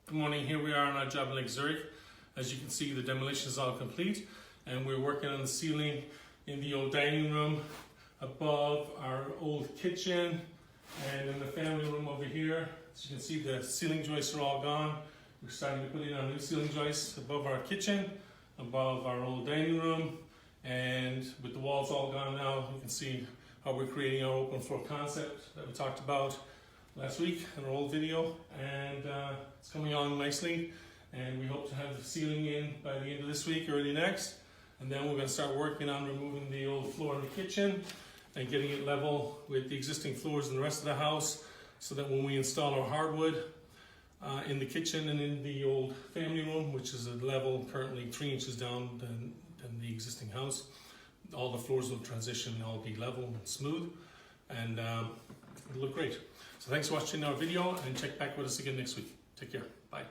Good morning, here we are on our job in Lake Zurich. As you can see, the demolition is all complete and we're working on the ceiling in the old dining room above our old kitchen and in the family room over here. As you can see, the ceiling joists are all gone. We're starting to put in our new ceiling joists above our kitchen, above our old dining room, and with the walls all gone now, you can see how we're creating our open floor concept that we talked about last week in our old video, and it's coming on nicely, and we hope to have the ceiling in by the end of this week, early next, and then we're going to start working on removing the old floor in the kitchen and getting it level with the existing floors in the rest of the house, so that when we install our hardwood in the kitchen and in the old family room, which is a level currently 3 inches down than the existing house, all the floors will transition and all be level and smooth, and it'll look great. So thanks for watching our video, and check back with us again next week. Take care. Bye.